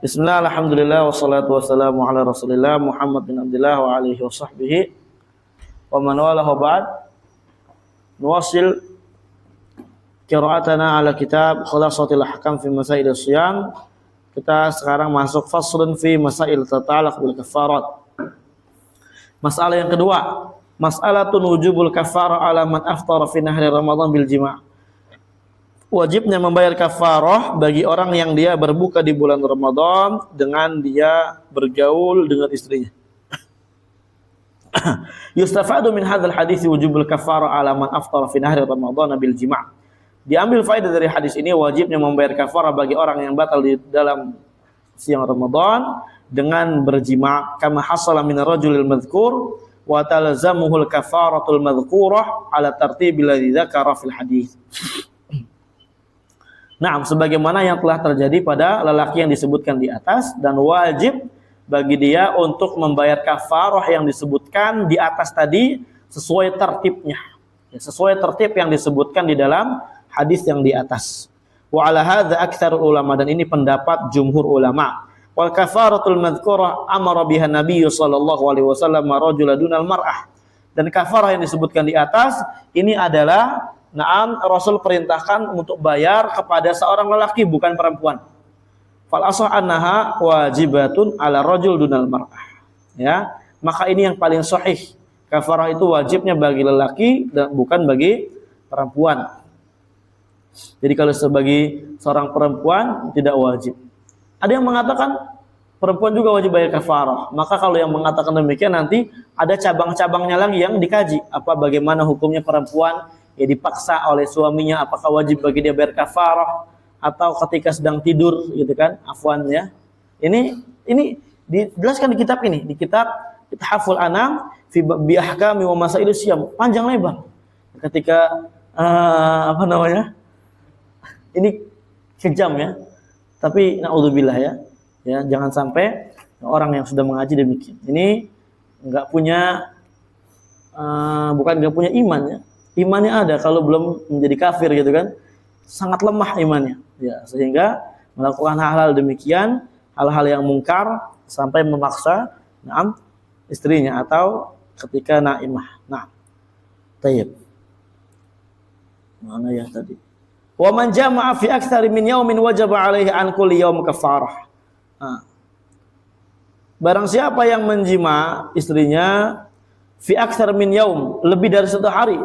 Bismillah, alhamdulillah, wassalatu wassalamu ala rasulillah Muhammad bin Abdullah wa alihi wa sahbihi wa man wala wa ba'd. Nuwasil qira'atana ala kitab Khulasatul Ahkam fi Masail as-Siyam. Kita sekarang masuk faslun fi masail tata'alaq bil kafarat. Masalah yang kedua, mas'alatun wujubul kafarah ala man aftara fi nahri Ramadan bil jima'. Wajibnya membayar kafarah bagi orang yang dia berbuka di bulan Ramadan dengan dia bergaul dengan istrinya. Yustafadu min hadzal hadits wujubul kafarah ala man aftara fi nahri Ramadan bil jima'. Diambil faedah dari hadis ini wajibnya membayar kafarah bagi orang yang batal di dalam siang Ramadan dengan berjima', kama hasala min ar-rajulil madhkur wa talzamuhul kafaratul madhkurah ala tartibil ladzi dzakara fil hadits. Nah, sebagaimana yang telah terjadi pada lelaki yang disebutkan di atas, dan wajib bagi dia untuk membayar kafarah yang disebutkan di atas tadi sesuai tertibnya, sesuai tertib yang disebutkan di dalam hadis yang di atas. Wa ala hadza aktsar ulama, dan ini pendapat jumhur ulama. Wal kafaratul madhkurah amara biha Nabi sallallahu alaihi wasallam rajulan dunal mar'ah. Dan kafarah yang disebutkan di atas ini adalah Rasul perintahkan untuk bayar kepada seorang lelaki, bukan perempuan. Fal asah annaha wajibatun ala rajul dunal mar'ah. Ya, maka ini yang paling sahih. Kafarah itu wajibnya bagi lelaki dan bukan bagi perempuan. Jadi kalau sebagai seorang perempuan tidak wajib. Ada yang mengatakan perempuan juga wajib bayar kafarah. Maka kalau yang mengatakan demikian nanti ada cabang-cabangnya lagi yang dikaji. Apa bagaimana hukumnya perempuan ya dipaksa oleh suaminya, apakah wajib bagi dia bayar kafarah atau ketika sedang tidur gitu kan, afwan ya. Ini dijelaskan di kitab ini, di kitab Ithaful Anam fi bi ahkami wa masail siyam, panjang lebar. Ketika ini kejam ya. Tapi naudzubillah ya. Ya, jangan sampai orang yang sudah mengaji demikian. Ini bukan enggak punya iman ya. Imannya ada, kalau belum menjadi kafir gitu kan, sangat lemah imannya ya, sehingga melakukan hal-hal demikian, hal-hal yang mungkar sampai memaksa istrinya atau ketika naimah. Tayyib. Mana ya tadi? Wa man jama'a fi aktsari min yaumin wajaba 'alaihi an kulli yaum kafarah. Barang siapa yang menjima istrinya fi aktsar min yaum, lebih dari satu hari,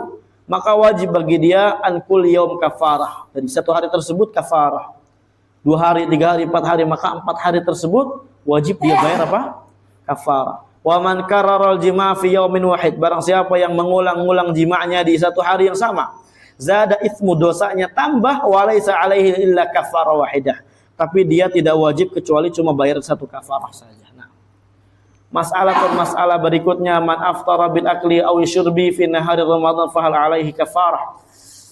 maka wajib bagi dia an kulli yaum kafarah. Dari satu hari tersebut kafarah. 2 hari, 3 hari, 4 hari, maka 4 hari tersebut wajib dia bayar apa? Kafarah. Wa man karraral jima' fi yaumin wahid, barang siapa yang mengulang-ulang jima'nya di satu hari yang sama, zada itsmu, dosanya tambah, wa laisa alaihi illa kafarah wahidah, tapi dia tidak wajib kecuali cuma bayar satu kafarah saja. Masalah berikutnya, man aftara bil akli aw syurbi fi nahari Ramadan fa hal alaihi kafarah.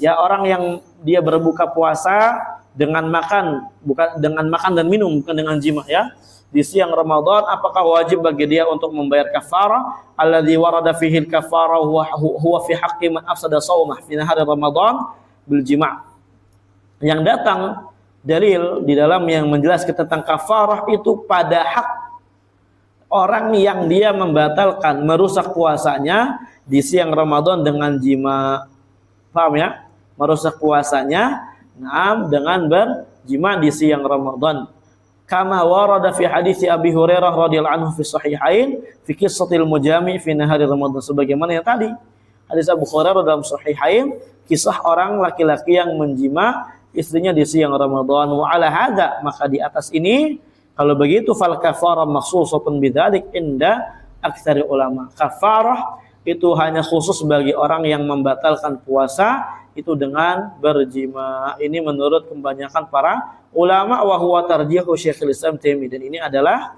Ya, orang yang dia berbuka puasa dengan makan, bukan dengan makan dan minum, bukan dengan jima ya, di siang Ramadan, apakah wajib bagi dia untuk membayar kafarah? Alladzi warada fihi al-kafarah huwa fi haqqi man afsada shaumah fi nahari Ramadan bil jima'. Yang datang dalil di dalam yang menjelaskan tentang kafarah itu pada hak orang yang dia membatalkan, merusak puasanya di siang Ramadan dengan jima. Paham ya? Merusak puasanya dengan berjima di siang Ramadan. Kama warada fi hadits Abi Hurairah radhiyallahu anhu fi sahihain fi qissatil mujami' fi nahari Ramadan, sebagaimana yang tadi hadis Abu Hurairah dalam sahihain, kisah orang laki-laki yang menjima istrinya di siang Ramadan. Wa ala hadza, maka di atas ini, kalau begitu, fal kafarah makhsusatun bidzalik inda aktsari ulama. Kafarah itu hanya khusus bagi orang yang membatalkan puasa itu dengan berjima. Ini menurut kebanyakan para ulama, wa huwa tarjihu Syekhul Islam Taimiyah, dan ini adalah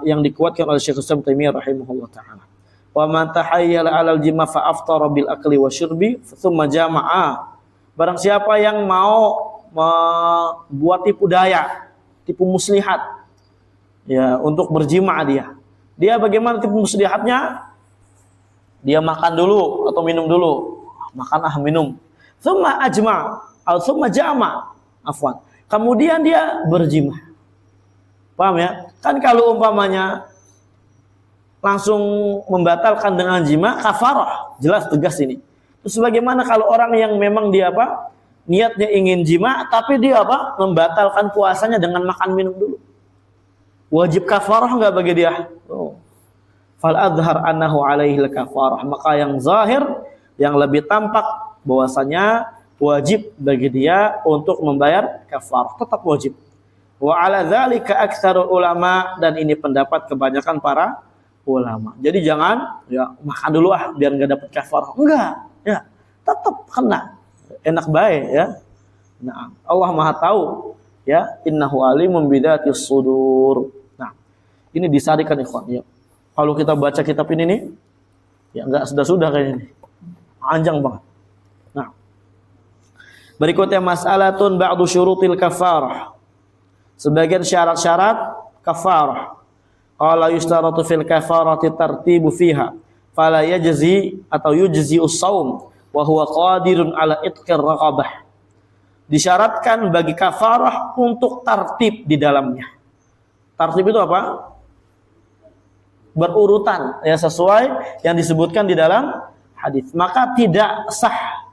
yang dikuatkan oleh Syekhul Islam Taimiyah rahimahullah taala. Wa man tahayyala 'alal jima fa aftara bil akli wa syurbi thumma jama'a. Barang siapa yang mau membuat tipu daya, tipu muslihat ya, untuk berjima dia bagaimana tipu muslihatnya? Dia makan dulu atau minum dulu, minum, thumma jama', kemudian dia berjima. Paham ya? Kan kalau umpamanya langsung membatalkan dengan jima, kafarah, jelas tegas ini. Terus bagaimana kalau orang yang memang dia apa? Niatnya ingin jima, tapi dia apa? Membatalkan puasanya dengan makan minum dulu. Wajib kafarah enggak bagi dia? Oh. Fal adhar annahu alaihi kafarah. Maka yang zahir, yang lebih tampak bahwasanya wajib bagi dia untuk membayar kafarah, tetap wajib. Wa ala dzalika aktsarul ulama, dan ini pendapat kebanyakan para ulama. Jadi jangan ya makan dulu biar enggak dapat kafarah. Enggak, ya. Tetap kena. Enak baik ya. Nah, Allah Maha tahu ya, innahu alimun bidzatis sudur. Nah, ini disarikan ikhwan ya. Kalau kita baca kitab ini nih ya enggak sudah kayaknya nih. Panjang banget. Nah, berikutnya mas'alatun ba'du syurutil kafarah. Sebagian syarat-syarat kafarah. Qala yustaratu fil kafarati tartibu fiha fala yajzi atau yujzi us-shaum wa huwa qadirun ala itqir raqabah. Disyaratkan bagi kafarah untuk tertib di dalamnya. Tertib itu apa? Berurutan ya, sesuai yang disebutkan di dalam hadis. Maka tidak sah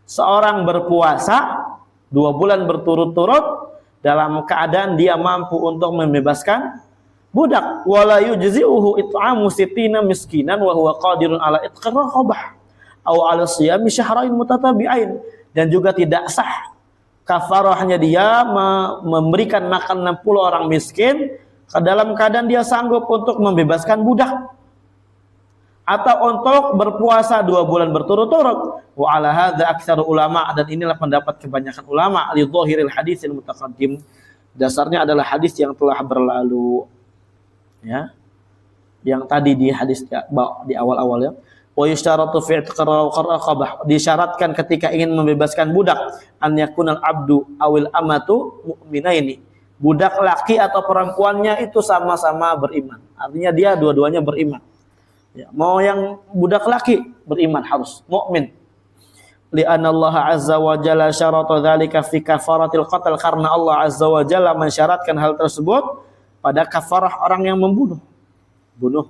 seorang berpuasa 2 bulan berturut-turut dalam keadaan dia mampu untuk membebaskan budak. Wala yujzi'uhu it'amu sittina miskinan wa huwa qadirun ala itqir raqabah aw ala siyami syahrain mutatabi'ain. Dan juga tidak sah kafarahnya dia memberikan makan 60 orang miskin dalam keadaan dia sanggup untuk membebaskan budak, atau untuk berpuasa 2 bulan berturut-turut. Wa ala hadza aktsarul ulama, dan inilah pendapat kebanyakan ulama li dhahiril hadisil mutaqaddim. Dasarnya adalah hadis yang telah berlalu ya. Yang tadi di hadis di awal-awal ya. Wa yushtaratu fi raqabah, disyaratkan ketika ingin membebaskan budak an yakunal abdu awil amatu mu'minaini. Budak laki atau perempuannya itu sama-sama beriman. Artinya dia dua-duanya beriman. Ya, mau yang budak laki beriman harus mukmin. Li'anna Allah azza wa jalla syarata dzalika fi kafaratil qatl, karena Allah azza wa jalla mensyaratkan hal tersebut pada kafarah orang yang bunuh.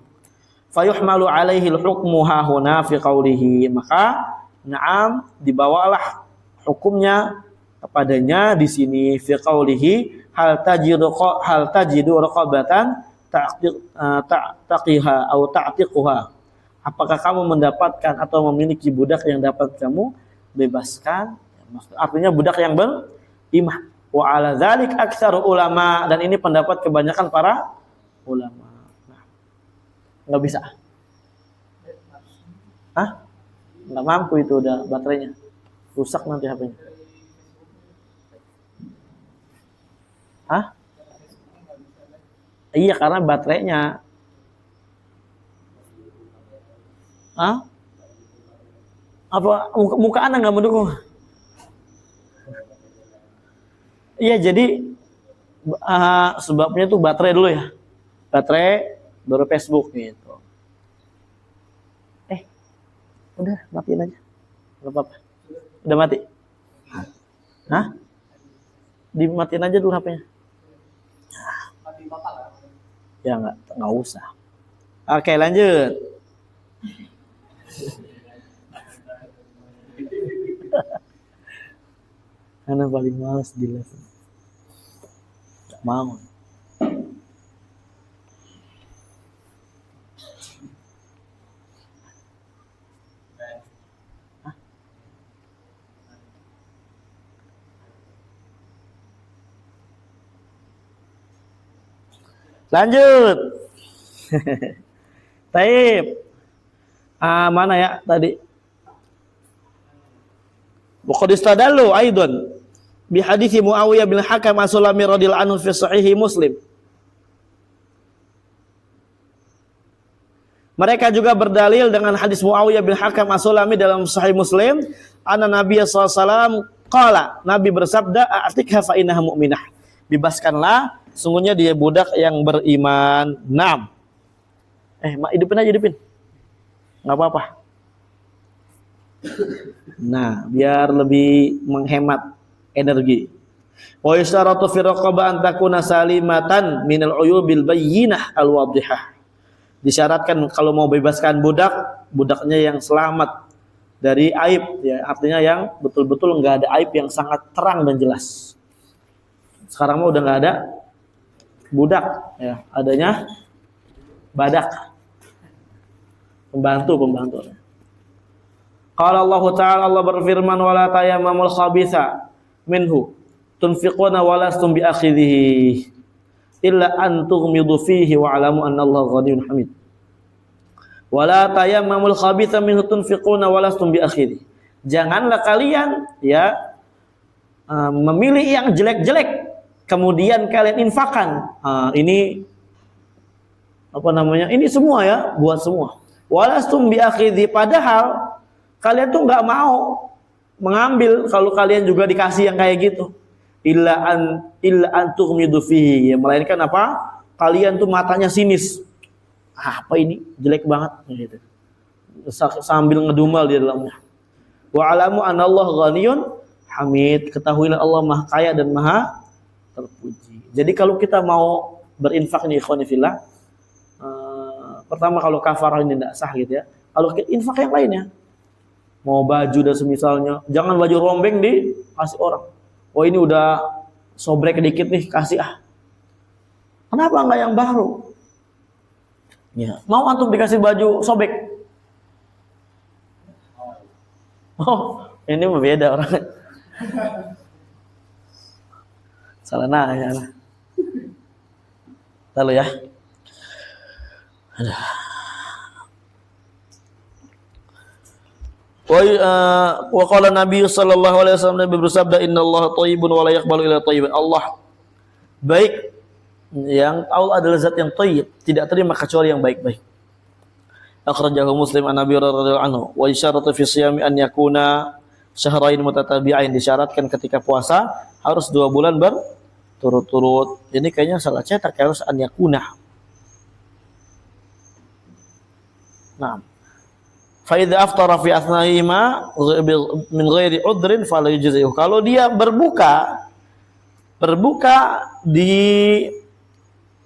Fayuhmalu alaihi al-hukmu hahuna fi qawlihi, maka na'am dibawalah hukumnya kepadanya di sini fi qawlihi hal tajidu raqabatan taqiha atau ta'tiquha. Apakah kamu mendapatkan atau memiliki budak yang dapat kamu bebaskan? Artinya budak yang beriman. Wa ala dzalik aktsarul ulama, dan ini pendapat kebanyakan para ulama. Nah, enggak bisa. Enggak mampu, itu udah baterainya. Rusak nanti HP-nya. Iya, karena baterainya. Apa muka Anda nggak mendukung? Iya, jadi sebabnya tuh baterai dulu ya. Baterai baru Facebook gitu. Udah matiin aja. Enggak apa-apa. Udah mati. Dimatiin aja dulu HP-nya. Ya enggak usah. Oke, lanjut. Karena paling males di live. Enggak mau. Lanjut. Taib. Mana ya tadi? Waqad istadallu aidan bi hadits Muawiyah bin Hakam As-Sulami radhiyallahu anhu fi sahih Muslim. Mereka juga berdalil dengan hadis Muawiyah bin Hakam As-Sulami dalam sahih Muslim, anna Nabi sallallahu alaihi wasallam qala, Nabi bersabda, "A'tikha fa innaha mu'minah." Bebaskanlah, sungguhnya dia budak yang beriman. 6. Hidupin aja. Enggak apa-apa. Nah, biar lebih menghemat energi. Wa yustaratu fi raqabah an takuna salimatan minal uyubil bayyinah al-wadhihah. Disyaratkan kalau mau bebaskan budak, budaknya yang selamat dari aib, ya, artinya yang betul-betul enggak ada aib yang sangat terang dan jelas. Sekarang mah udah enggak ada budak, ya, adanya badak. Pembantu. Qala Allah Ta'ala, Allah berfirman, wala tayammamul khabitha minhu tunfiquna wa lastum bi akhidhihi illa an tughmidu fihi wa alamu anna Allah ghaniyyun hamid. Wala tayammamul khabitha minhu tunfiquna wa lastum bi akhidhihi. Janganlah kalian, ya, memilih yang jelek-jelek kemudian kalian infakkan. Ini apa namanya? Ini semua, ya, buat semua. Wa lastum bi akhidhi, padahal kalian tuh enggak mau mengambil kalau kalian juga dikasih yang kayak gitu. Illa an tughmidu fihi, ya, melainkan apa? Kalian tuh matanya sinis. Apa ini? Jelek banget gitu. Sambil ngedumel di dalamnya. Wa alamu anallahu ghaniyyun hamid. Ketahuilah Allah Maha Kaya dan Maha terpuji. Jadi kalau kita mau berinfak nih ikhwan fillah, pertama kalau kafarah ini tidak sah gitu, ya. Kalau infak yang lainnya, mau baju dan semisalnya, jangan baju rombeng dikasih orang. Oh ini udah sobrek dikit nih, kasih Kenapa enggak yang baru? Ya, mau antum dikasih baju sobek? Oh, ini berbeda orang. Salah nanya lah. Lalu ya. Wa qala Nabi sallallahu alaihi wasallam, Nabi bersabda, innallaha thayyibun wa la yaqbalu illa thayyiban. Allah baik, yang Allah adalah zat yang thayyib, tidak terima kecuali yang baik-baik. Akhrajahu Muslim an Abi Hurairah radhiyallahu anhu. Wa isyaratu fi siyami an yakuna syahrain mutatabi'ain. Disyaratkan ketika puasa harus 2 bulan berturut-turut. Ini kayaknya salah cetak, harus an yakuna. Nah, fa idza aftara fi athna'ihima min ghairi udrin fala yujzi'uh. Kalau dia berbuka di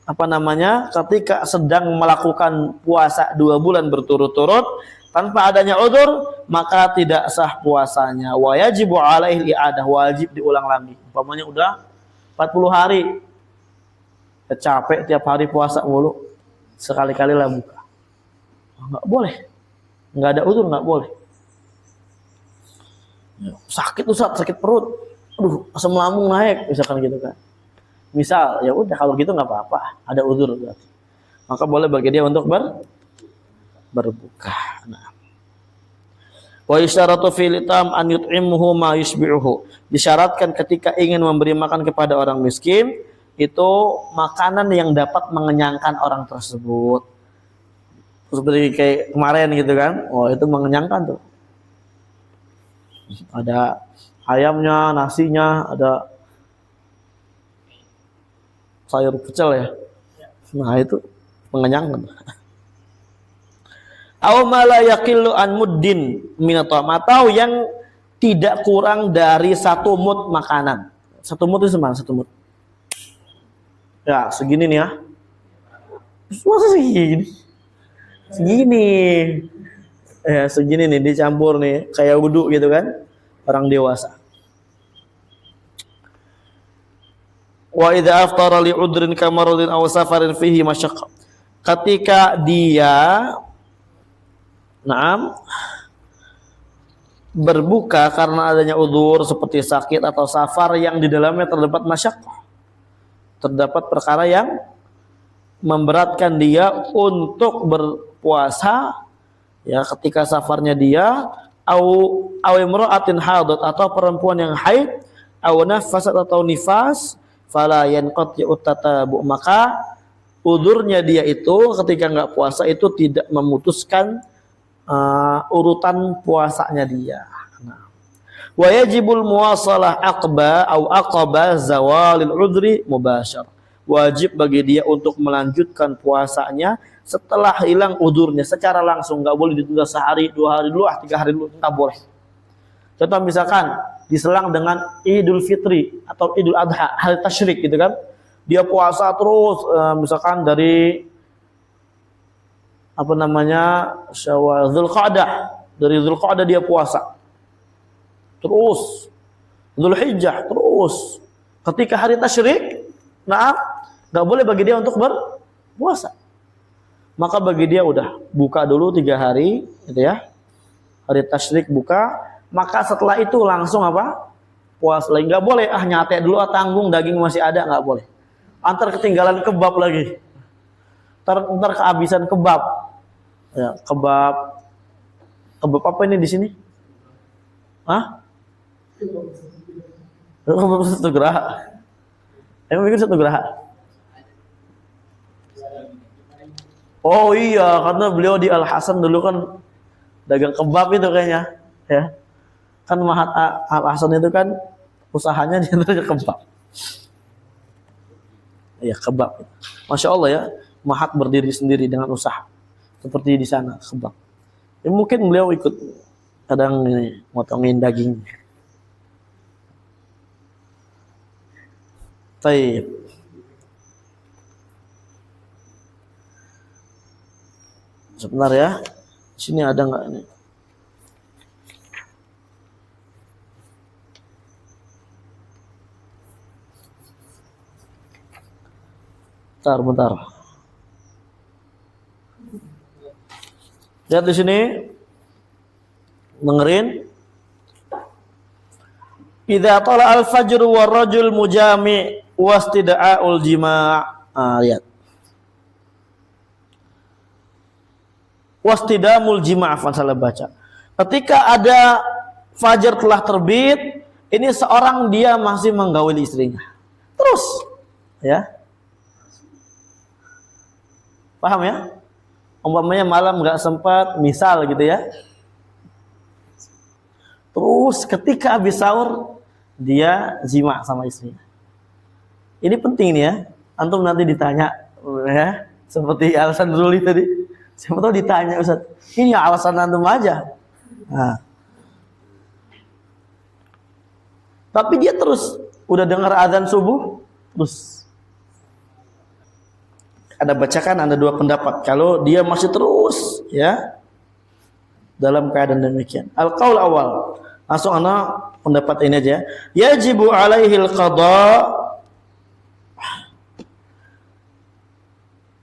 ketika sedang melakukan puasa 2 bulan berturut-turut tanpa adanya udzur, maka tidak sah puasanya. Wa yajibu alaihi i'adah, wajib diulang lagi. Umpamanya udah 40 hari capek tiap hari puasa mulu, sekali-kali lah buka. Enggak boleh. Enggak ada udzur, enggak boleh. Sakit Ustaz, sakit perut. Aduh, asam lambung naik, misalkan gitu kan. Misal, ya udah kalau gitu enggak apa-apa, ada udzur berarti. Maka boleh bagi dia untuk berbuka. Nah. Wa isyaratu fil itam an yut'imuhu ma yushbi'uhu. Disyaratkan ketika ingin memberi makan kepada orang miskin, itu makanan yang dapat mengenyangkan orang tersebut. Seperti kayak kemarin gitu kan. Oh, itu mengenyangkan tuh. Ada ayamnya, nasinya, ada sayur pecel ya. Nah, itu mengenyangkan. Aw ma la yaqillu an muddin min atau yang tidak kurang dari 1 mud makanan. 1 mud itu semana 1 mud. Ya, segini nih ya. Masa segini? Segini. Ya, segini nih dicampur nih kayak wudu gitu kan. Orang dewasa. Wa idza aftara li udrin kamaradin aw safarin fihi masyaqqah. Ketika dia berbuka karena adanya udzur seperti sakit atau safar yang di dalamnya terdapat masyaqqah, terdapat perkara yang memberatkan dia untuk berpuasa, ya, ketika safarnya dia, au imra'atin hadat, atau perempuan yang haid, au nafasat atau nifas, fala yanqati'u tatabu, maka udzurnya dia itu ketika enggak puasa itu tidak memutuskan urutan puasanya dia. Nah. Wa yajibul muwasalah aqba zawalil udri mubasyar. Wajib bagi dia untuk melanjutkan puasanya setelah hilang udzurnya secara langsung, enggak boleh ditunda sehari, 2 hari dulu, 3 hari dulu, enggak boleh. Contoh misalkan diselang dengan Idul Fitri atau Idul Adha, hari tasyrik gitu kan. Dia puasa terus misalkan dari apa namanya? Syawal, Dzulqa'dah. Dari Dzulqa'dah dia puasa. Terus Dzulhijjah terus. Ketika hari tasyrik, enggak boleh bagi dia untuk berpuasa. Maka bagi dia udah buka dulu 3 hari gitu ya. Hari tasyrik buka, maka setelah itu langsung apa? Puasa lagi. Enggak boleh nyate dulu tanggung daging masih ada, enggak boleh. Antar ketinggalan kebab lagi. Ntar kehabisan kebab. Ya, kebab apa ini di sini? Hah? Kebab satu geraha. Emang bikin satu geraha? Oh iya, karena beliau di Al Hasan dulu kan dagang kebab itu kayaknya, ya. Kan Mahat Al Hasan itu kan usahanya dia kebab. Iya, kebab. Masya Allah ya, Mahat berdiri sendiri dengan usaha. Seperti di sana, kebab. Ya, mungkin beliau ikut kadang ini, motongin daging. Baik. Sebentar ya. Sini ada nggak ini? Bentar. Lihat di sini. Dengerin. Idza tala al-fajr wa rajul mujami' wastida'ul jima'. Lihat. Wastidamul jima', salah baca. Ketika ada fajar telah terbit, ini seorang dia masih menggauli istrinya. Terus, ya. Paham ya? Umpamanya malam nggak sempat, misal gitu ya. Terus ketika habis sahur, dia jima' sama istrinya. Ini penting nih ya. Antum nanti ditanya, ya, seperti alasan Ruli tadi. Siapa tahu ditanya, Ustaz, ini alasan antum aja. Nah. Tapi dia terus, udah dengar azan subuh, terus. Ada bacakan, ada 2 pendapat. Kalau dia masih terus, ya, dalam keadaan demikian. Al-qaul awal. Langsung ana pendapat ini aja. Yajibu alaihil qada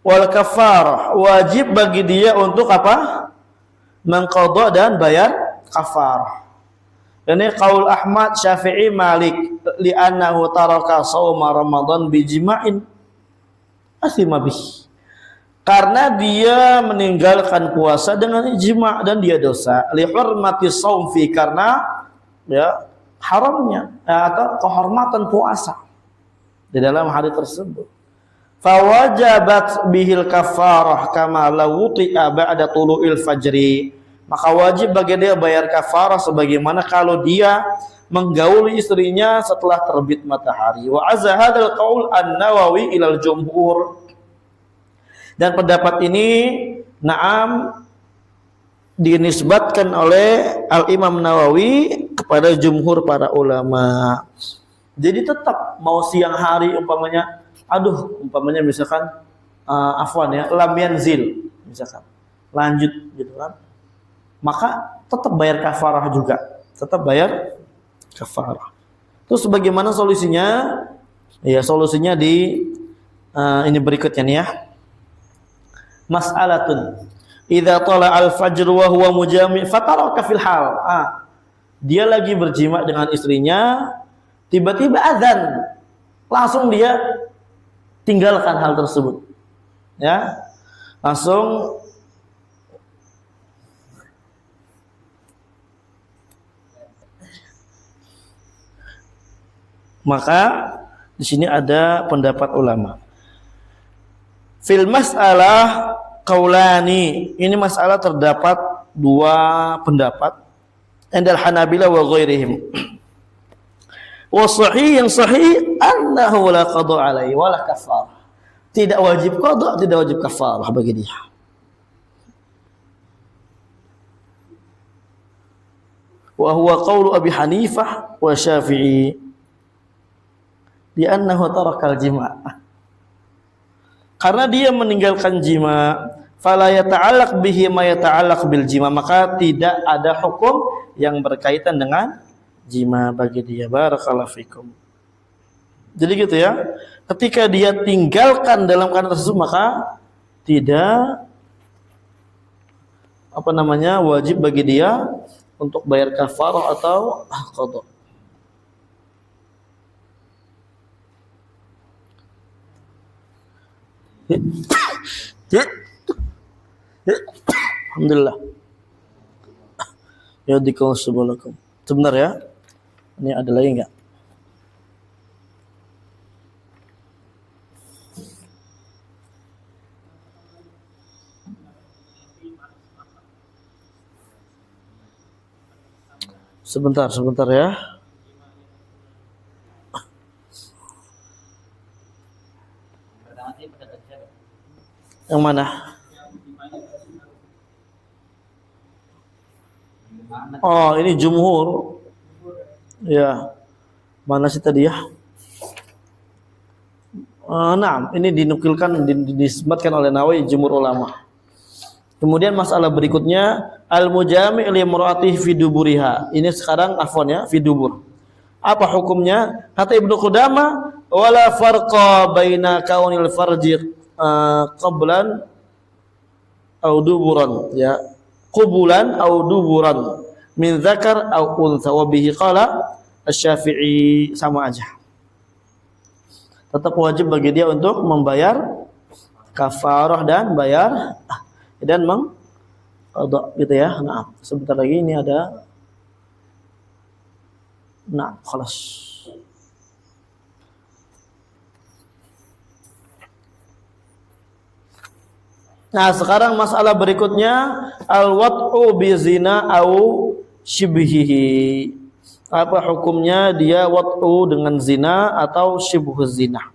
wal kafarah, wajib bagi dia untuk apa? Mengqadha dan bayar kafarah. Ini qaul Ahmad, Syafi'i, Malik, li'annahu taraka shauma Ramadan bijima'in athima bih. Karena dia meninggalkan puasa dengan ijma' dan dia dosa. Li hurmati shaum fi, karena ya haramnya atau kehormatan puasa di dalam hari tersebut. Fawajabat bihil kafarah kama law uti'a ba'da tulu'il fajri. Maka wajib bagi dia bayar kafarah sebagaimana kalau dia menggauli istrinya setelah terbit matahari. Wa azza hadzal qaul an-Nawawi ilal jumhur. Dan pendapat ini na'am dinisbatkan oleh Al-Imam Nawawi kepada jumhur para ulama. Jadi tetap mau siang hari umpamanya misalkan afwan ya, lam yanzil misalkan, lanjut gitu kan, maka tetap bayar kafarah juga, tetap bayar kafarah. Terus bagaimana solusinya? Ya, solusinya di ini berikutnya nih ya. Mas'alatun idza tala al-fajr wa huwa mujami' fataraka fil hal. Dia lagi berjima dengan istrinya, tiba-tiba azan, langsung dia tinggalkan hal tersebut, ya, langsung maka di sini ada pendapat ulama. Fil mas'alah qaulani, ini masalah terdapat 2 pendapat, indal Hanabilah wa ghairihim. Wa sahih, yang sahih annahu la qada alaihi wa la kafarah. Tidak wajib qada, tidak wajib kafarah bagi dia. wa huwa qaulu Abi Hanifah wa Syafi'i di annahu tarakal jima'. Karena dia meninggalkan jima, fala yata'allaq bihi ma yata'allaq bil jima, maka tidak ada hukum yang berkaitan dengan jima bagi dia. Barakallahu fikum. Jadi gitu ya. Ketika dia tinggalkan dalam keadaan tersebut, maka tidak wajib bagi dia untuk bayar kafarah atau qada. Alhamdulillah. Ya dikonsubulakum. Sebentar ya. Ini ada lagi enggak? Sebentar ya. Yang mana? Oh, ini jumhur. Ya. Mana sih tadi ya? Nah, ini dinukilkan, disebutkan oleh Nawawi jumhur ulama. Kemudian masalah berikutnya al-mujami' li imra'atihi fi duburiha. Ini sekarang afwan ya, fi dubur. Apa hukumnya? Kata Ibnu Qudamah, wala farqa baina kaunil farji qablan au duburan, ya. Qubulan au duburan min dzakar au untha, wa bihi qala Asy-Syafi'i, sama aja. Tetap wajib bagi dia untuk membayar kafarah dan bayar dan mengqadha gitu ya. Nah, sebentar lagi ini ada. Nah, khalas. Nah, sekarang masalah berikutnya al-wat'u bi zina au shibhihi. Apa hukumnya dia wat'u dengan zina atau shibhu zina?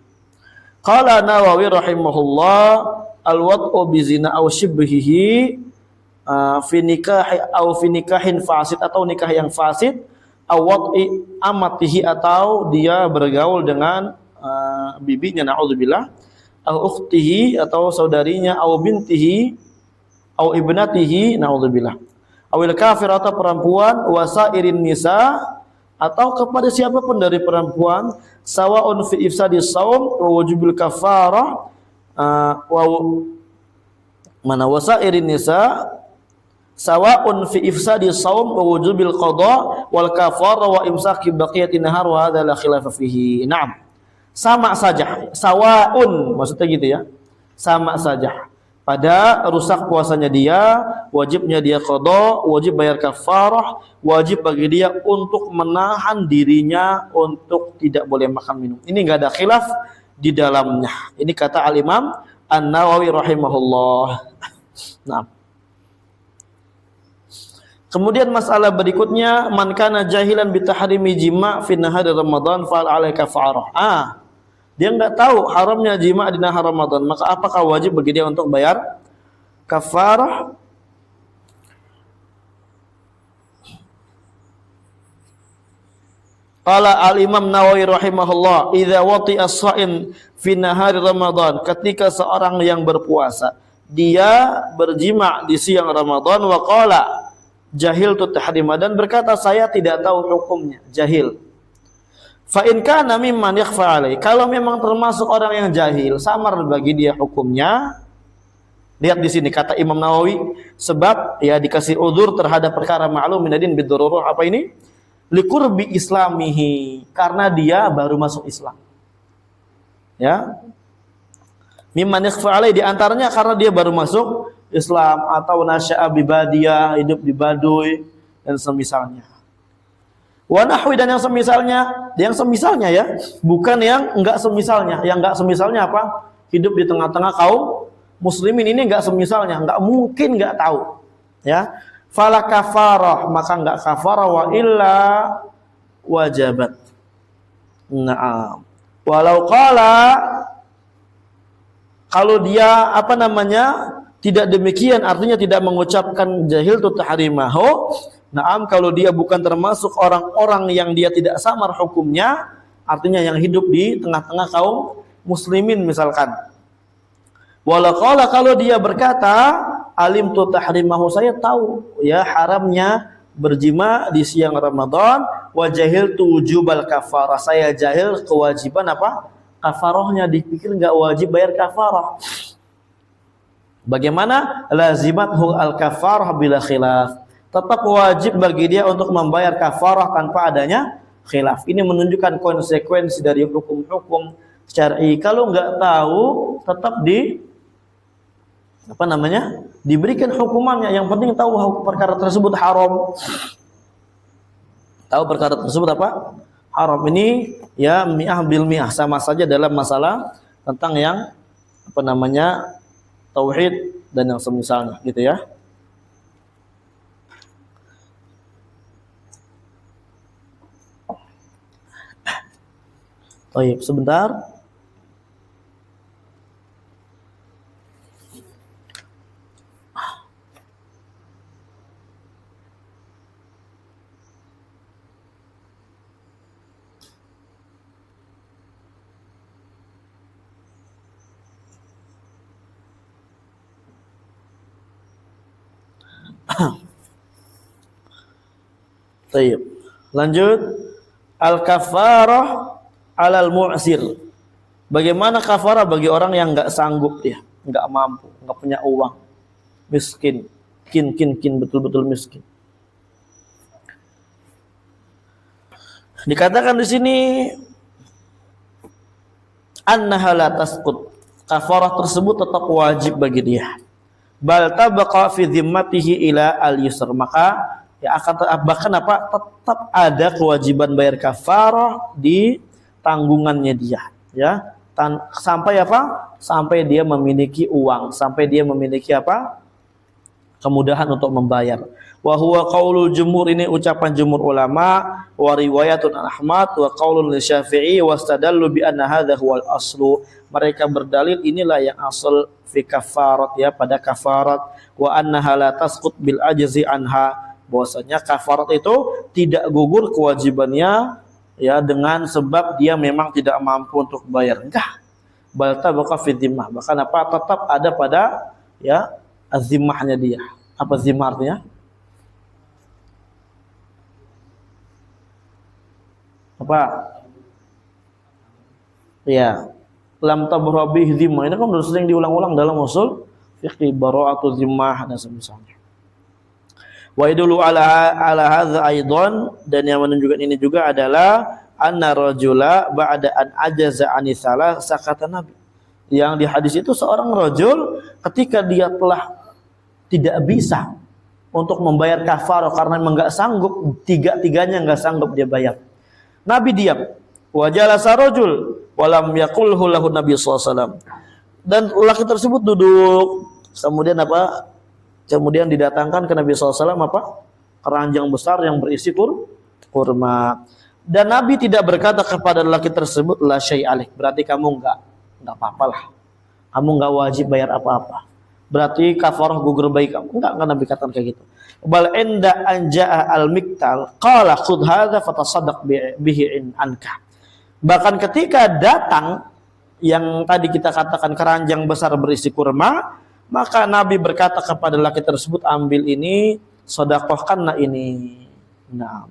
Qala Nawawi rahimahullah, al-wat'u bi zina au shibhihi fi nikahi au fi nikahin fasid, atau nikah yang fasid, au wat'i amatihi, atau dia bergaul dengan bibinya, naudzubillah, au ukhtihi, atau saudarinya, au bintihi, au ibnatihi, naudzubillah, awil kafir, atau perempuan, wasairin nisa, atau kepada siapapun dari perempuan, sawaun fi ifsadi shaum wa wujubil kafarah, wasairin nisa sawaun fi ifsadi shaum wa wujubil qada wal kafarah wa imsaki baqiyatin nahar wa hadza la khilafa fihi. Naam. Sama saja, sawaun maksudnya gitu ya, sama saja. Pada rusak puasanya dia, wajibnya dia qada, wajib bayar kafarah, wajib bagi dia untuk menahan dirinya untuk tidak boleh makan minum. Ini enggak ada khilaf di dalamnya. Ini kata Al-Imam An-Nawawi rahimahullah. Nah. Kemudian masalah berikutnya, man kana jahilan bi tahrimi jima' fi nahari Ramadan fal alaihi kafarah. Dia enggak tahu haramnya jima' di nahar Ramadan, maka apakah wajib bagi dia untuk bayar kafarah? Qala al-Imam Nawawi rahimahullah, idza wati'a as-sha'im fi nahari Ramadan, ketika seorang yang berpuasa dia berjima' di siang Ramadan, wa qala jahiltu tahrima, dan berkata saya tidak tahu hukumnya, jahil. Fa in kana mimman yakhfa alai, kalau memang termasuk orang yang jahil, samar bagi dia hukumnya. Lihat di sini kata Imam Nawawi, sebab ya dikasih udzur terhadap perkara ma'lum minadin bidururah, apa ini? Liqurbi islamihi, karena dia baru masuk Islam. Ya. Mimman yakhfa alai, di antaranya karena dia baru masuk Islam, atau nasya'a bi badiyah, hidup di Baduy dan semisalnya. Wa nahwi, dan yang semisalnya ya, bukan yang enggak semisalnya. Yang enggak semisalnya apa? Hidup di tengah-tengah kaum muslimin, ini enggak semisalnya, enggak mungkin enggak tahu. Ya. Fala kafarah, maka enggak kafarah, wa illa wajabat. Naam. Walau qala, kalau dia tidak demikian, artinya tidak mengucapkan jahil tu tahrimahu, Naam, kalau dia bukan termasuk orang-orang yang dia tidak samar hukumnya, artinya yang hidup di tengah-tengah kaum muslimin misalkan. Walaqala, kalau dia berkata, alim tu tahrimahu, saya tahu ya haramnya berjima di siang Ramadan, wa jahiltu wujubal kafarah, saya jahil kewajiban apa? Kafarahnya, dipikir enggak wajib bayar kafarah. Bagaimana? Lazimathu al kafarah bila khilaf. Tetap wajib bagi dia untuk membayar kafarah tanpa adanya khilaf. Ini menunjukkan konsekuensi dari hukum-hukum syar'i. Kalau enggak tahu, tetap diberikan hukumannya. Yang penting tahu perkara tersebut haram. Tahu perkara tersebut apa? Haram. Ini ya mi'ah bil mi'ah, sama saja dalam masalah tentang yang tauhid dan yang semisalnya gitu ya. Baik, sebentar. Baik. Lanjut, al-kafarah 'alal mu'sir. Bagaimana kafarah bagi orang yang enggak sanggup, dia enggak mampu, enggak punya uang, miskin, betul-betul miskin. Dikatakan di sini annaha la tasqut, kafarah tersebut tetap wajib bagi dia. Bal tabqa fi dhimmatihi ila al-yusr, maka ya bahkan tetap ada kewajiban bayar kafarah di tanggungannya dia, ya. Sampai sampai dia memiliki uang, sampai dia memiliki kemudahan untuk membayar. Wa huwa qaulul jumhur, ini ucapan jumhur ulama, wa riwayatun Ahmad wa qaulun Syafi'i, wastadallu bi anna hadza huwal aslu. Mereka berdalil inilah yang asal fi kafarat, ya, pada kafarat, wa annaha la tasqut bil ajzi anha, bahwasanya kafarat itu tidak gugur kewajibannya ya dengan sebab dia memang tidak mampu untuk bayar. Enggak. Bal tabqa fi dhimmah, bahkan tetap ada pada ya az-zimmahnya dia. Apa zimmah artinya? Apa? Ya, lam tabra bih zimmah. Ini kan sudah sering diulang-ulang dalam usul fiqh, bara'atu zimmah dan semisalnya. Wa idulu ala hadza aidan, dan yang menunjukkan ini juga adalah anna rajula ba'da an ajaza anisala sakata nabi. Yang di hadis itu seorang rajul ketika dia telah tidak bisa untuk membayar kafarah karena memang enggak sanggup, tiga-tiganya enggak sanggup dia bayar. Nabi diam. Wa jalasa rajul wa lam yaqulhu lahu Nabi sallallahu alaihi wasallam. Dan laki tersebut duduk. Kemudian didatangkan ke Nabi SAW keranjang besar yang berisi kurma. Dan Nabi tidak berkata kepada laki tersebut, la syai' alaik, berarti kamu enggak apa-apalah, kamu enggak wajib bayar apa-apa, berarti kafarah gugur bagi kamu. Enggak Nabi katakan kayak gitu. Bal inda anja'a al-miktal qala khudh hadza fatasaddaq bihi anka. Bahkan ketika datang yang tadi kita katakan keranjang besar berisi kurma, maka Nabi berkata kepada laki tersebut, ambil ini, sedekahkanlah ini. Nah,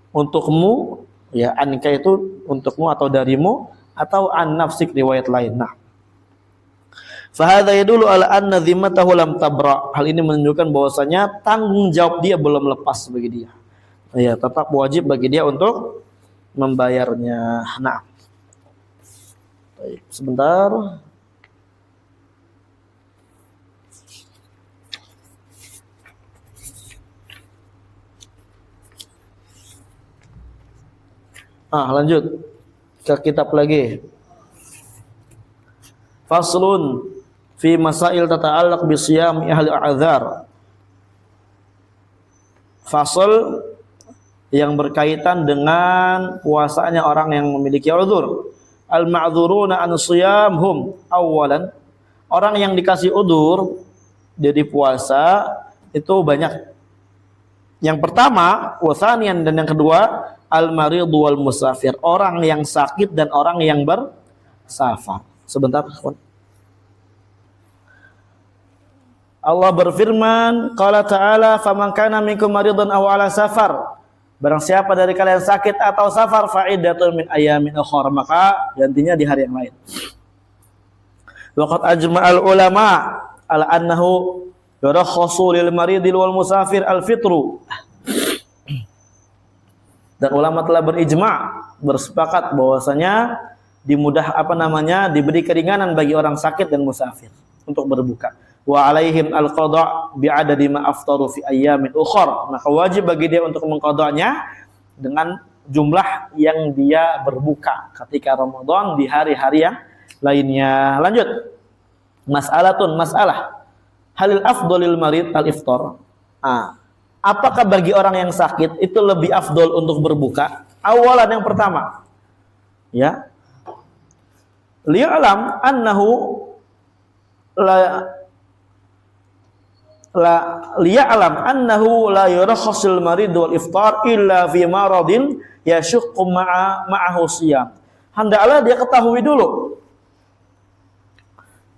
untukmu, ya, anka itu untukmu atau darimu, atau an nafsik, riwayat lain. Nah, fahadha yadullu ala anna dhimmatahu lam tabra. Hal ini menunjukkan bahwasanya tanggung jawab dia belum lepas bagi dia. Ya, tetap wajib bagi dia untuk membayarnya. Nah, baik, sebentar. Lanjut ke kitab lagi. Faslun fi masail tata'allaq bi siyami ahli a'dzar. Fasal yang berkaitan dengan puasanya orang yang memiliki udzur. Al-ma'dzuruna an siyamhum. Awalan, orang yang dikasih udzur jadi puasa itu banyak. Yang pertama, wasanian, dan yang kedua, al-maridhu wal musafir, orang yang sakit dan orang yang bersafar. Sebentar, Allah berfirman, qala ta'ala, faman kana minkum maridan aw ala safar, barang siapa dari kalian sakit atau safar, fa'iddatun min ayamin ukhra, maka gantinya di hari yang lain. Waqad ajma'al ulama ala annahu yurakhasu lil maridil wal musafir al fitru. Dan ulama telah berijma', bersepakat bahwasanya diberi keringanan bagi orang sakit dan musafir untuk berbuka. Wa alaihim al qada' bi adadi ma aftaru fi ayyamin ukhra, maka wajib bagi dia untuk mengqadanya dengan jumlah yang dia berbuka ketika Ramadan di hari-hari yang lainnya. Lanjut. Masalah halil afdolil marid al iftar. Apakah bagi orang yang sakit itu lebih afdol untuk berbuka? Awalan, yang pertama, ya, liya'lam annahu la yurakhasul marid wal iftar illa fi maradin yashuqqu ma'ahu siyam. Hendaklah dia ketahui dulu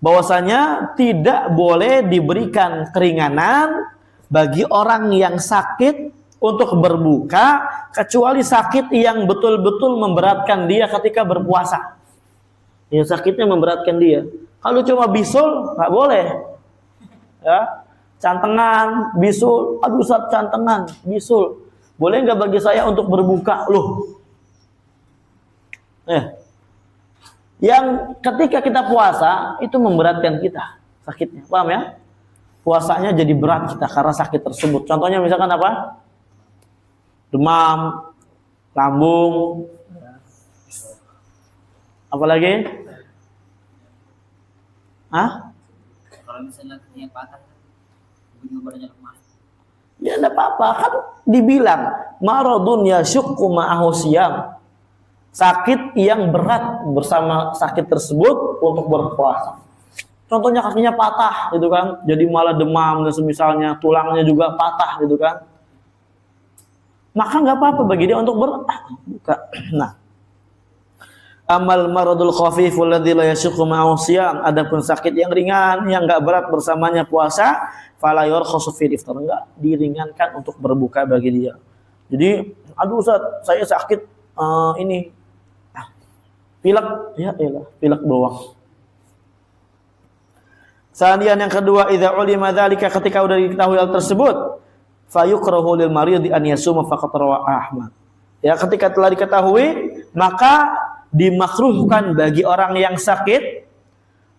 bahwasanya tidak boleh diberikan keringanan bagi orang yang sakit untuk berbuka, kecuali sakit yang betul-betul memberatkan dia ketika berpuasa. Yang sakitnya memberatkan dia. Kalau cuma bisul, nggak boleh. Ya, cantengan, bisul, aduh Ustaz, cantengan, bisul. Boleh nggak bagi saya untuk berbuka? Loh. Yang ketika kita puasa itu memberatkan kita sakitnya, paham ya? Puasanya jadi berat kita karena sakit tersebut. Contohnya misalkan apa? Demam, lambung, apalagi? Kalau misalnya kakinya patah, badannya lemah. Ya enggak apa-apa, kan dibilang maradun yasyuqqu ma'ahu siyam. Sakit yang berat bersama sakit tersebut untuk berpuasa. Contohnya kakinya patah gitu kan, jadi malah demam dan semisalnya, tulangnya juga patah gitu kan. Maka nggak apa-apa bagi dia untuk berbuka. Nah, amal maradul khafiful ladzi la yashuqqu ma'ahu siyam, adapun sakit yang ringan yang enggak berat bersamanya puasa, fala yurkhasu fil iftar, enggak diringankan untuk berbuka bagi dia. Jadi, aduh Ustaz, saya sakit ini pilek, ya elah, pilek doang. Kemudian yang kedua, idza ulima dzalika, ketika sudah diketahui hal tersebut, fayukrahu lil marid an yasuma faqat rawa Ahmad. Ya, ketika telah diketahui, maka dimakruhkan bagi orang yang sakit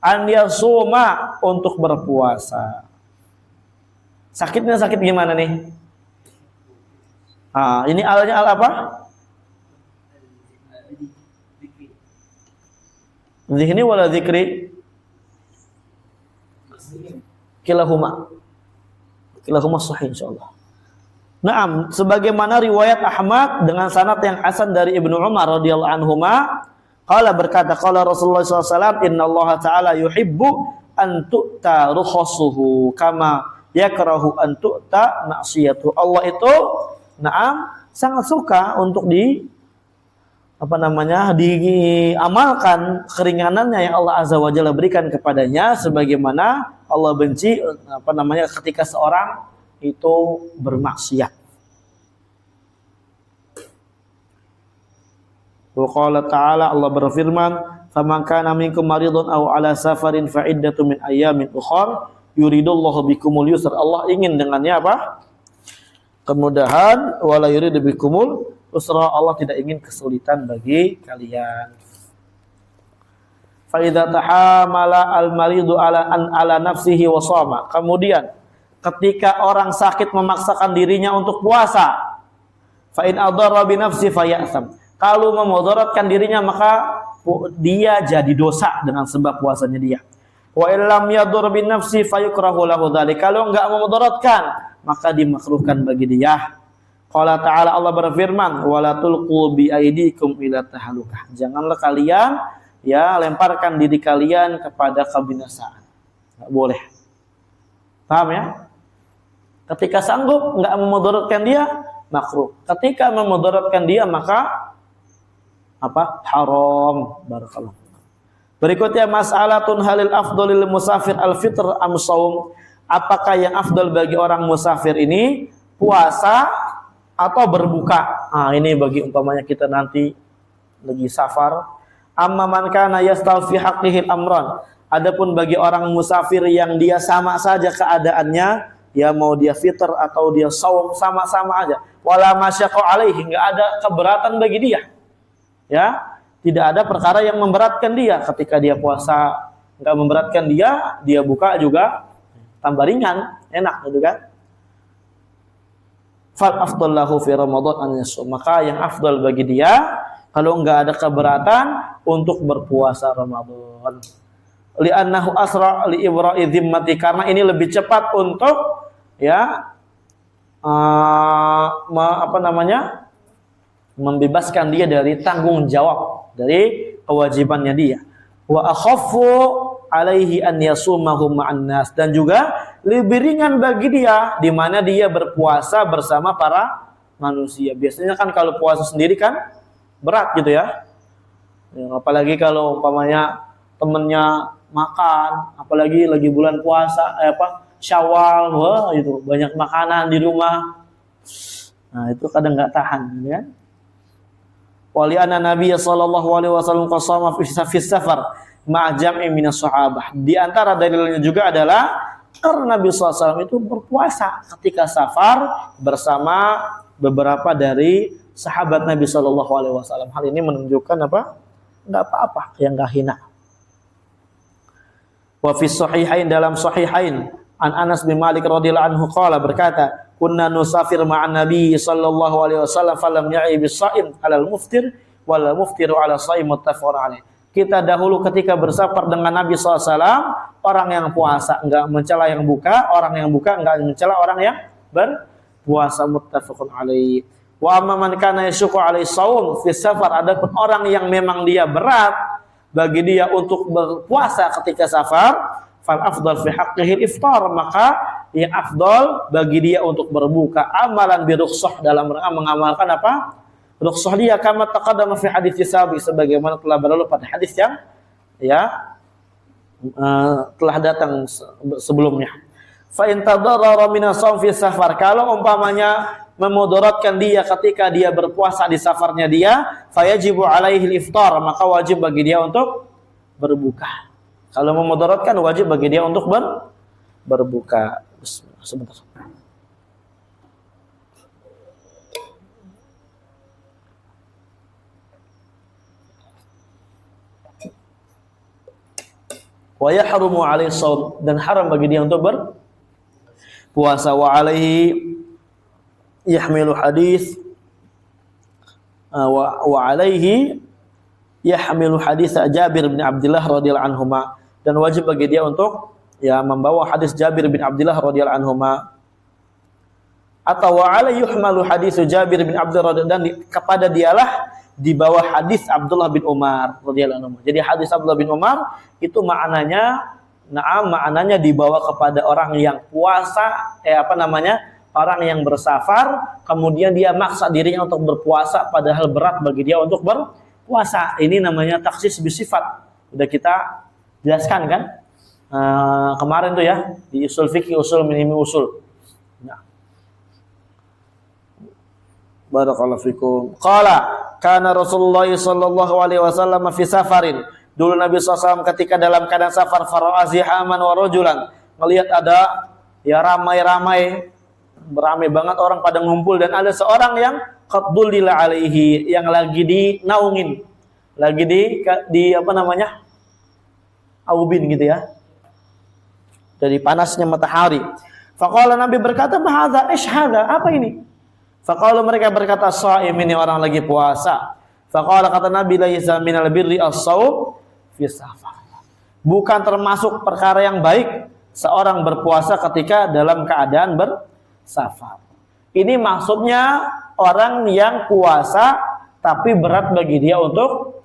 an yasuma, untuk berpuasa. Sakitnya sakit gimana nih? Ini alnya al apa? Zihni wala zikri? Kilahuma sahih insyaallah. Naam, sebagaimana riwayat Ahmad dengan sanad yang hasan dari Ibnu Umar radhiyallahu anhuma, qala, berkata, qala Rasulullah SAW, innallaha ta'ala yuhibbu an tu'ta rukhasuhu kama yakrahu an tu'ta ma'siyatuhu. Allah itu sangat suka untuk diamalkan keringanannya yang Allah Azza wa Jalla berikan kepadanya, sebagaimana Allah benci ketika seorang itu bermaksiat. Wa qala ta'ala, Allah berfirman, faman kana minkum maridun aw ala safarin fa iddatun min ayyamin ukhra yuridullahu bikumul yusra. Allah ingin dengannya apa? Kemudahan, wala yuridu bikumul usra, Allah tidak ingin kesulitan bagi kalian. Fa idza tahamala al-maridu ala nafsihi wa shama. Kemudian ketika orang sakit memaksakan dirinya untuk puasa, fa in adarra bi nafsi fa ya'sam. Kalau memudaratkan dirinya maka dia jadi dosa dengan sebab puasanya dia. Wa illam yadur bi nafsi fa yukrahu lahu dzalik. Kalau enggak memudaratkan maka dimakruhkan bagi dia. Qala ta'ala, Allah berfirman, wala tulqu bi aidikum ila tahalukah. Janganlah kalian lemparkan diri kalian kepada kebinasaan. Enggak boleh. Paham ya? Ketika sanggup nggak memudaratkan dia, makruh. Ketika memudaratkan dia maka apa? Haram. Barakallahu. Berikutnya masalatun halil afdalil musafir al-fitr am shaum. Apakah yang afdal bagi orang musafir ini puasa atau berbuka? Nah, ini bagi umpamanya kita nanti lagi safar. Amma man kana yastaw fi haqqihi amran. Adapun bagi orang musafir yang dia sama saja keadaannya, ya mau dia fitr atau dia shaum sama-sama aja. Wala masyaqqa alaihi, enggak ada keberatan bagi dia. Ya, tidak ada perkara yang memberatkan dia. Ketika dia puasa enggak memberatkan dia, dia buka juga tambah ringan, enak gitu kan. Fal afdal lahu fi ramadan an yasum. Maka yang afdal bagi dia kalau enggak ada keberatan untuk berpuasa Ramadan. Li'annahu asra' li ibra'i dhimmati, karena ini lebih cepat untuk ya membebaskan dia dari tanggung jawab, dari kewajibannya dia. Wa akhaffu alaihi an yasumahu ma'an nas, dan juga lebih ringan bagi dia di mana dia berpuasa bersama para manusia. Biasanya kan kalau puasa sendiri kan berat gitu ya. Apalagi kalau umpamanya temennya makan, apalagi lagi bulan puasa Syawal, wah itu banyak makanan di rumah. Nah, itu kadang enggak tahan ya. Wali anna Nabi sallallahu alaihi wasallam qasama fi safar ma'a jam'i minas sahabah. Di antara dalilnya juga adalah karena Nabi sallallahu alaihi wasallam itu berpuasa ketika safar bersama beberapa dari sahabat Nabi sallallahu alaihi wasallam. Hal ini menunjukkan apa? Enggak apa-apa, yang enggak hina. Wa fi sahihain, dalam sahihain, an Anas bin Malik radhiyallahu anhu qala, berkata, kunna nusafir ma'an Nabi sallallahu alaihi wasallam falam ya'i bis-shaim 'alal muftir wal muftiru 'ala shaim, muttafaqun alaih. Kita dahulu ketika bersafar dengan Nabi sallallahu alaihi wasallam, orang yang puasa enggak mencela yang buka, orang yang buka enggak mencela orang yang berpuasa, muttafaqun alaih. Wa amma man kana yashqu 'alaihi shaum fi safar, adapun orang yang memang dia berat bagi dia untuk berpuasa ketika safar, fal afdal fi haqqihi iftar, maka yang afdal bagi dia untuk berbuka, amalan bi rukhsah, dalam mengamalkan apa? Rukhsah dia, kama taqaddama fi hadits sabi, sebagaimana telah berlalu pada hadis yang telah datang sebelumnya. Fa in tadarrara min as-shaum fi safar, kalau umpamanya memudaratkan dia ketika dia berpuasa di safarnya dia, fayajibu alaihi al-iftar, maka wajib bagi dia untuk berbuka. Kalau memudaratkan wajib bagi dia untuk berbuka. Sebentar. Wa yahrumu alaihi shaum, dan haram bagi dia untuk berpuasa. Wa alaihi yahmilu hadis wa alaihi yahmilu hadis Jabir bin Abdullah radhiyallahu anhuma, dan wajib bagi dia untuk membawa hadis Jabir bin Abdullah radhiyallahu anhuma. Atau wa alaihi yuhmalu hadis Jabir bin Abdullah, dan kepada dialah dibawa hadis Abdullah bin Umar radhiyallahu anhu. Jadi hadis Abdullah bin Umar itu maknanya dibawa kepada orang yang puasa, orang yang bersafar, kemudian dia maksa dirinya untuk berpuasa padahal berat bagi dia untuk berpuasa. Ini namanya taksis bisifat. Sudah kita jelaskan kan kemarin tuh ya, di usul fikih, usul minimi usul. Nah. Barakallahu fikum. Qala kana Rasulullah sallallahu alaihi wasallam fi safarin. Dulu Nabi SAW ketika dalam keadaan safar, fara'a zihaman wa rajulan, melihat ada ramai-ramai, beramai banget orang pada ngumpul, dan ada seorang yang qaddullila alaihi, yang lagi dinaungin, lagi di aubin gitu ya, dari panasnya matahari. Faqala, Nabi berkata, "Mahadza ishhada?" Apa ini? Faqala, mereka berkata, "Shaim," ini orang lagi puasa. Faqala, kata Nabi, "Laisa minal birri as-shaum fi safar." Bukan termasuk perkara yang baik seorang berpuasa ketika dalam keadaan bersafar. Ini maksudnya orang yang puasa tapi berat bagi dia untuk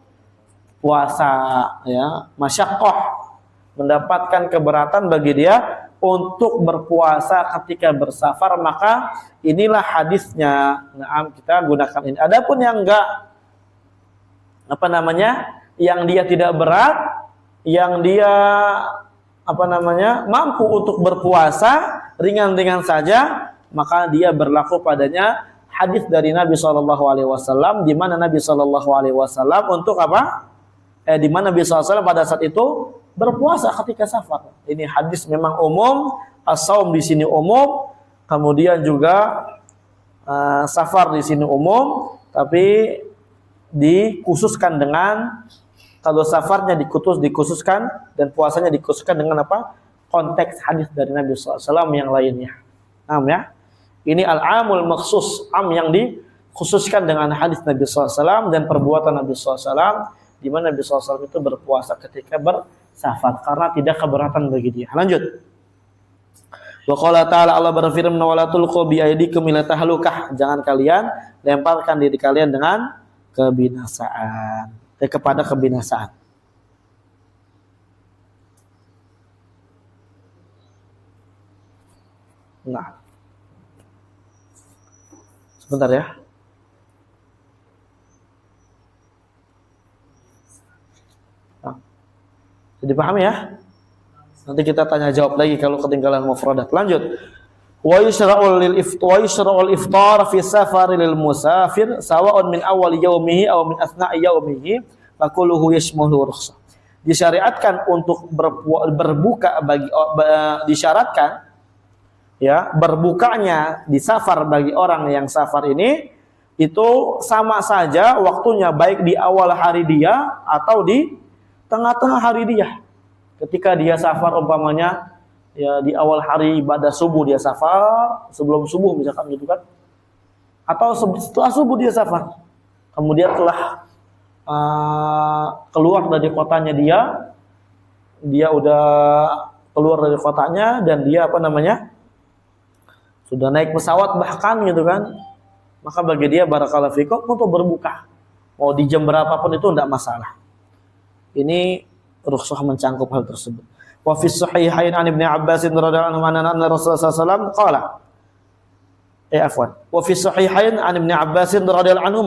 puasa, ya, masyaqqah, mendapatkan keberatan bagi dia untuk berpuasa ketika bersafar, maka inilah hadisnya. Nah, kita gunakan ini. Adapun yang enggak yang dia tidak berat, yang dia mampu untuk berpuasa ringan-ringan saja, maka dia berlaku padanya hadis dari Nabi SAW, di mana Nabi SAW untuk di mana Nabi SAW pada saat itu berpuasa ketika safar. Ini hadis memang umum, as-saum di sini umum, kemudian juga safar di sini umum, tapi dikhususkan dengan, kalau safarnya dikhususkan dan puasanya dikhususkan dengan konteks hadis dari Nabi SAW yang lainnya. Paham ya? Ini al-amul maksus, am yang dikhususkan dengan hadis Nabi SAW dan perbuatan Nabi SAW, di mana Nabi SAW itu berpuasa ketika bersafar karena tidak keberatan bagi dia. Lanjut. Wa qala ta'ala, Allah berfirman, wala tulqu bi aydikum ila tahlukah, jangan kalian lemparkan diri kalian dengan kebinasaan, kepada kebinasaan. Nah, sebentar ya. Dipahami ya? Nanti kita tanya jawab lagi kalau ketinggalan mufradat. Lanjut. Wa yushra'ul iftar fi safar lil musafir sawa'un min awal yaumihi aw min asna'i yaumihi fa kulluhu yashmulu rukhsah. Disyariatkan untuk berbuka disyaratkan ya, berbukanya di safar bagi orang yang safar ini itu sama saja waktunya, baik di awal hari dia atau di tengah-tengah hari dia. Ketika dia safar umpamanya ya di awal hari ibadah subuh dia safar, sebelum subuh misalkan gitu kan, atau setelah subuh dia safar, kemudian telah keluar dari kotanya dia udah keluar dari kotanya dan dia sudah naik pesawat bahkan gitu kan, maka bagi dia barakallahu fikum untuk berbuka mau di jam berapapun itu tidak masalah. Ini rukhsah mencangkup hal tersebut. Wa fi sahihain an Ibnu Abbas radhiyallahu anhu anna Rasulullah sallallahu qala wa fi sahihain an Ibnu Abbas radhiyallahu anhu,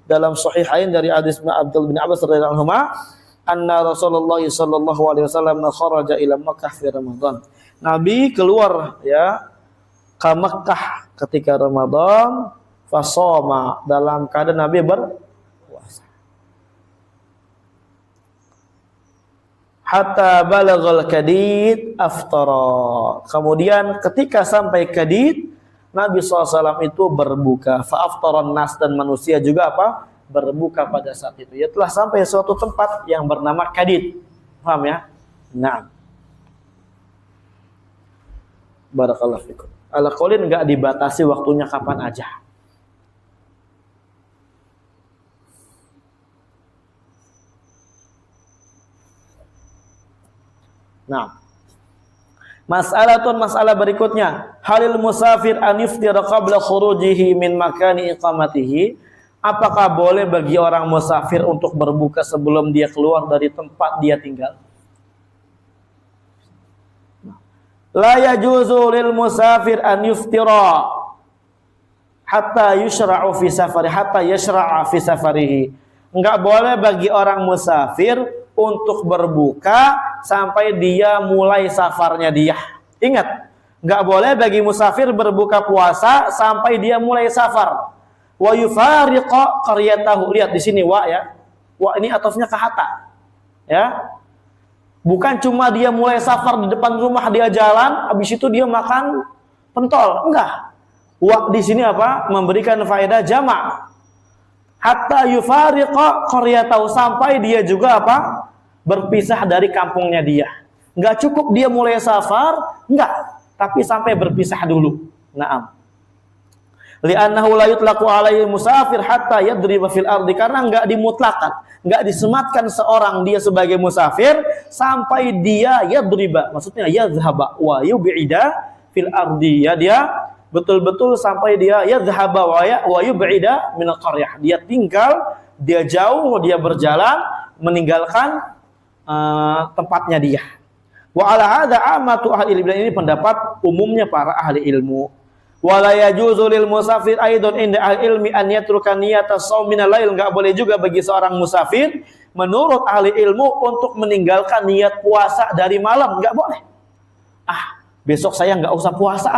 dalam sahihain dari hadis Abdul bin Abbas radhiyallahu anhu, anna Rasulullah sallallahu alaihi wasallam kharaja ila Makkah fi Ramadan. Nabi keluar ya ke Makkah ketika Ramadan, fasoma, dalam keadaan Nabi berpuasa. Hatta balaghal kadid aftara. Kemudian ketika sampai kadid, Nabi SAW itu berbuka. Fa aftaran nas, dan manusia juga berbuka pada saat itu. Ya, telah sampai suatu tempat yang bernama kadid. Paham ya? Nah. Barakallahu fikum. Ala qaulin enggak dibatasi waktunya kapan aja. Nah, masalah berikutnya, halil musafir an yuftira qabla khurujihi min makani iqamatihi. Apakah boleh bagi orang musafir untuk berbuka sebelum dia keluar dari tempat dia tinggal? La yajuzu lil musafir an yuftira hatta yushra'u fi safari hatta yashra'a fi safarihi. Enggak boleh bagi orang musafir untuk berbuka sampai dia mulai safarnya dia. Ingat, enggak boleh bagi musafir berbuka puasa sampai dia mulai safar. Wa yufariqa qaryatahu. Lihat di sini wa ya. Wa ini atofnya ke hatta. Ya. Bukan cuma dia mulai safar di depan rumah dia jalan, habis itu dia makan pentol. Enggak. Wa di sini memberikan faedah jamak. Hatta yufariqa qaryatahu, sampai dia juga berpisah dari kampungnya dia. Enggak cukup dia mulai safar, enggak, tapi sampai berpisah dulu. Naam. Li'annahu la yutlaqu 'alaihi musafir hatta yadriba fil ardi, karena enggak dimutlakan, enggak disematkan seorang dia sebagai musafir sampai dia yadriba, maksudnya yadhhaba wa yub'ida fil ardi, ya dia betul-betul sampai dia yadhhaba wa yub'ida min al-qaryah, dia tinggal, dia jauh, dia berjalan meninggalkan tempatnya dia. Wa ala hadza amatu ahli ilmi, ini pendapat umumnya para ahli ilmu. Wa la yajuzu lil musafir aidan inda ahli ilmi an yatruka niyata shaum min al-lail, enggak boleh juga bagi seorang musafir menurut ahli ilmu untuk meninggalkan niat puasa dari malam, enggak boleh. Besok saya enggak usah puasa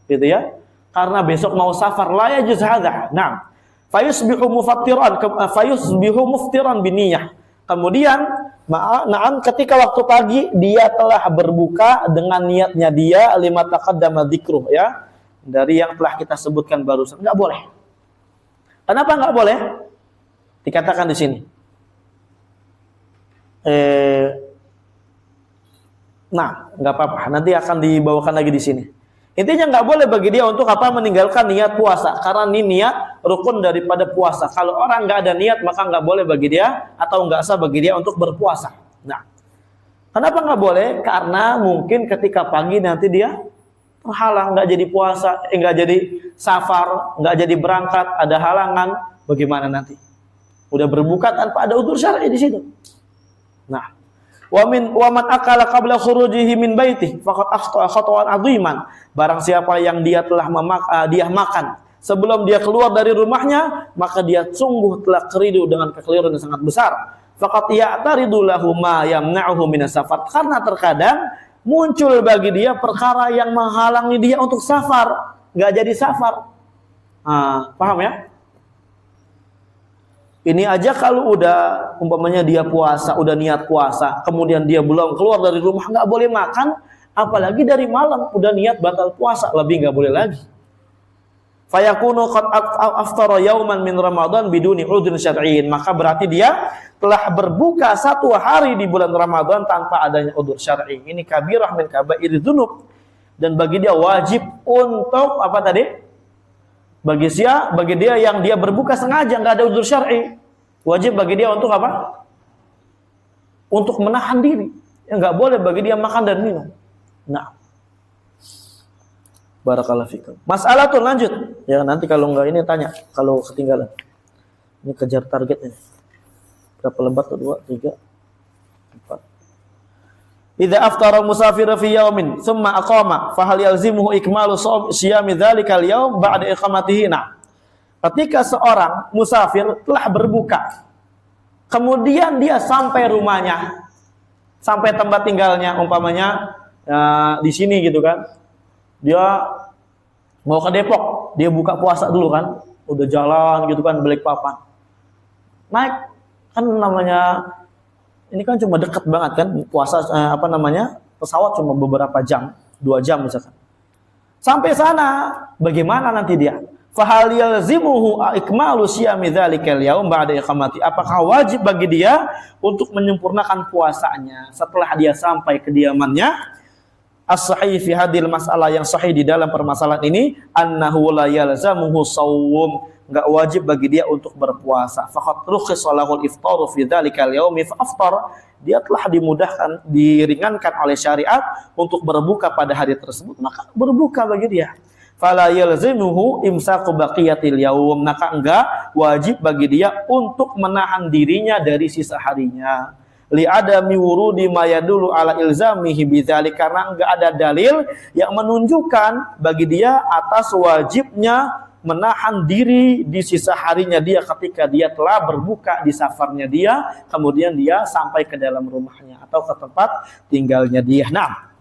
gitu ya. Karena besok mau safar, la yajuz hadza. Nah, fayusbihu muftiran biniyah. Kemudian ketika waktu pagi dia telah berbuka dengan niatnya dia lima taqaddama dzikruh, ya, dari yang telah kita sebutkan barusan. Enggak boleh. Kenapa enggak boleh? Dikatakan di sini. Enggak apa-apa. Nanti akan dibawakan lagi di sini. Intinya enggak boleh bagi dia untuk meninggalkan niat puasa, karena ini niat rukun daripada puasa. Kalau orang enggak ada niat, maka enggak boleh bagi dia atau enggak sah bagi dia untuk berpuasa. Nah, kenapa enggak boleh? Karena mungkin ketika pagi nanti dia terhalang, enggak jadi puasa, enggak jadi safar, enggak jadi berangkat, ada halangan, bagaimana nanti? Udah berbuka tanpa ada udzur syar'i di situ. Nah, wa man akala qabla khurujihi min baitihi faqad akhta'a khata'an 'aziman. Barang siapa yang dia telah makan sebelum dia keluar dari rumahnya, maka dia sungguh telah keliru dengan kekeliruan yang sangat besar. Faqad ya'taridu lahu ma yamna'uhu minas safar. Karena terkadang muncul bagi dia perkara yang menghalangi dia untuk safar, enggak jadi safar. Paham ya? Ini aja kalau udah umpamanya dia puasa, udah niat puasa, kemudian dia belum keluar dari rumah, nggak boleh makan, apalagi dari malam udah niat batal puasa, lebih nggak boleh lagi. Fayakunu qad aftara yauman min Ramadan biduni udhrin syar'iyyin, maka berarti dia telah berbuka satu hari di bulan Ramadan tanpa adanya udzur syar'i. Ini kabirah min kabairi dzunub, dan bagi dia wajib untuk apa tadi? Bagi dia yang dia berbuka sengaja nggak ada udzur syar'i, wajib bagi dia untuk apa? Untuk menahan diri. Ya, nggak boleh bagi dia makan dan minum. Nah, barakallahu fikum. Masalah tuh lanjut. Ya nanti kalau nggak ini tanya kalau ketinggalan. Ini kejar targetnya. Berapa lembar tuh? 2, 3, 4. Idza aftara musafir fi yaumin thumma aqama fa hal yalzimuhu ikmalu siyami dzalikal yaum ba'da iqamatihi. Nah, ketika seorang musafir telah berbuka, kemudian dia sampai rumahnya, sampai tempat tinggalnya, umpamanya di sini gitu kan, dia mau ke Depok, dia buka puasa dulu kan, udah jalan gitu kan, Balikpapan, naik kan namanya ini kan cuma dekat banget kan, puasa pesawat cuma beberapa jam, 2 jam misalkan. Sampai sana, bagaimana nanti dia? Fahal yalzimuhu ikmalu siyami dzalikal yaum ba'da iqamati. Apakah wajib bagi dia untuk menyempurnakan puasanya setelah dia sampai kediamannya? As-sahih fi hadhil mas'alah, yang sahih di dalam permasalahan ini, annahu la yalzamuhu shawm, enggak wajib bagi dia untuk berpuasa. Faqad rukhisa lahul iftaru fi dzalikal yaumi fa aftar. Dia telah dimudahkan, diringankan oleh syariat untuk berbuka pada hari tersebut, maka berbuka bagi dia. Fala yalzimuhu imsaku baqiyatil yaum, maka enggak wajib bagi dia untuk menahan dirinya dari sisa harinya. Li adami wurudi ma yadullu ala ilzamihi bidzalik, karena enggak ada dalil yang menunjukkan bagi dia atas wajibnya menahan diri di sisa harinya dia ketika dia telah berbuka di safarnya dia, kemudian dia sampai ke dalam rumahnya atau ke tempat tinggalnya dia. Nah,